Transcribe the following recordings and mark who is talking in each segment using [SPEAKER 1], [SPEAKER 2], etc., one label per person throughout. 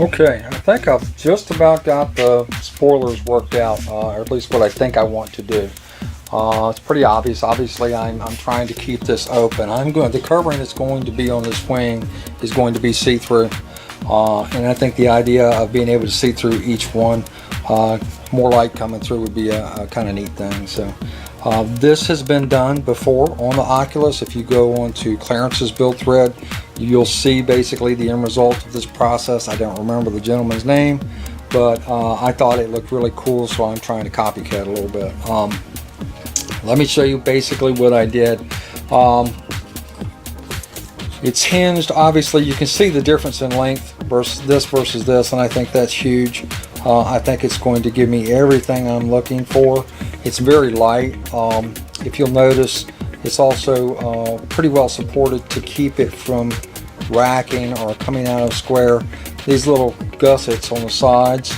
[SPEAKER 1] Okay, I think I've just about got the spoilers worked out, or at least what I think I want to do. It's pretty obvious. Obviously, I'm trying to keep this open. The covering that's going to be on this wing is going to be see-through, and I think the idea of being able to see through each one, more light coming through, would be a kind of neat thing. So. This has been done before on the Oculus. If you go onto Clarence's build thread, you'll see basically the end result of this process. I don't remember the gentleman's name, but I thought it looked really cool, so I'm trying to copycat a little bit. Let me show you basically what I did. It's hinged. Obviously, you can see the difference in length versus this, and I think that's huge. I think it's going to give me everything I'm looking for. It's very light. If you'll notice, it's also pretty well supported to keep it from racking or coming out of square. These little gussets on the sides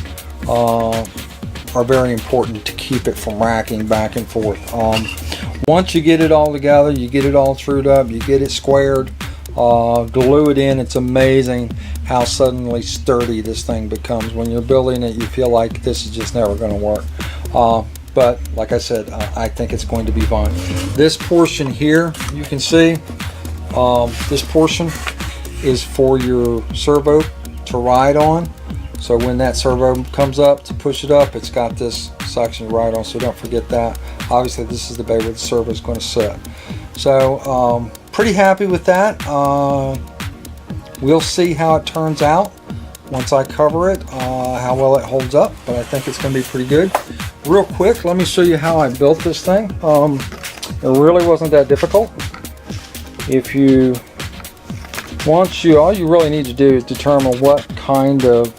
[SPEAKER 1] are very important to keep it from racking back and forth. Once you get it all together, you get it all trued up, you get it squared, glue it in, it's amazing how suddenly sturdy this thing becomes. When you're building it, you feel like this is just never going to work. But like I said, I think it's going to be fine. This portion here, you can see, this portion is for your servo to ride on. So when that servo comes up to push it up, it's got this section to ride on, so don't forget that. Obviously, this is the bay where the servo is going to sit. So pretty happy with that. We'll see how it turns out once I cover it, how well it holds up, but I think it's going to be pretty good. Real quick, let me show you how I built this thing. It really wasn't that difficult. All you really need to do is determine what kind of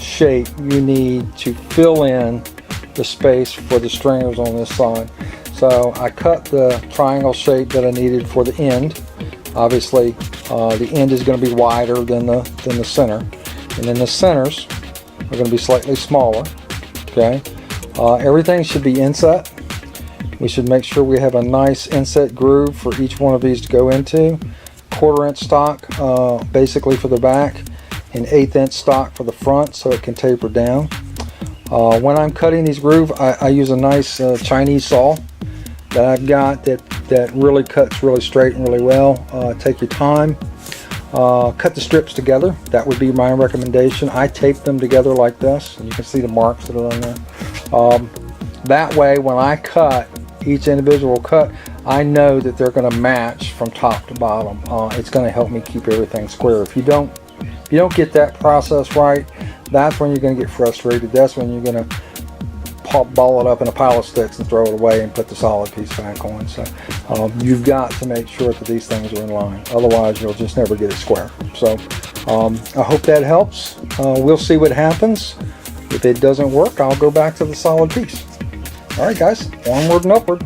[SPEAKER 1] shape you need to fill in the space for the stringers on this side. So I cut the triangle shape that I needed for the end. Obviously, the end is going to be wider than the center, and then the centers are going to be slightly smaller. Okay, everything should be inset. We should make sure we have a nice inset groove for each one of these to go into. 1/4 inch stock, basically for the back, and 1/8 inch stock for the front, so it can taper down. When I'm cutting these grooves, I use a nice Chinese saw that I've got that really cuts really straight and really well. Take your time. Cut the strips together. That would be my recommendation. I tape them together like this, and you can see the marks that are on there. That way, when I cut each individual cut, I know that they're going to match from top to bottom. It's going to help me keep everything square. If you don't get that process right, that's when you're going to get frustrated. That's when you're going to ball it up in a pile of sticks and throw it away and put the solid piece back on. So you've got to make sure that these things are in line. Otherwise, you'll just never get it square. So I hope that helps. We'll see what happens. If it doesn't work, I'll go back to the solid piece. All right, guys, onward and upward.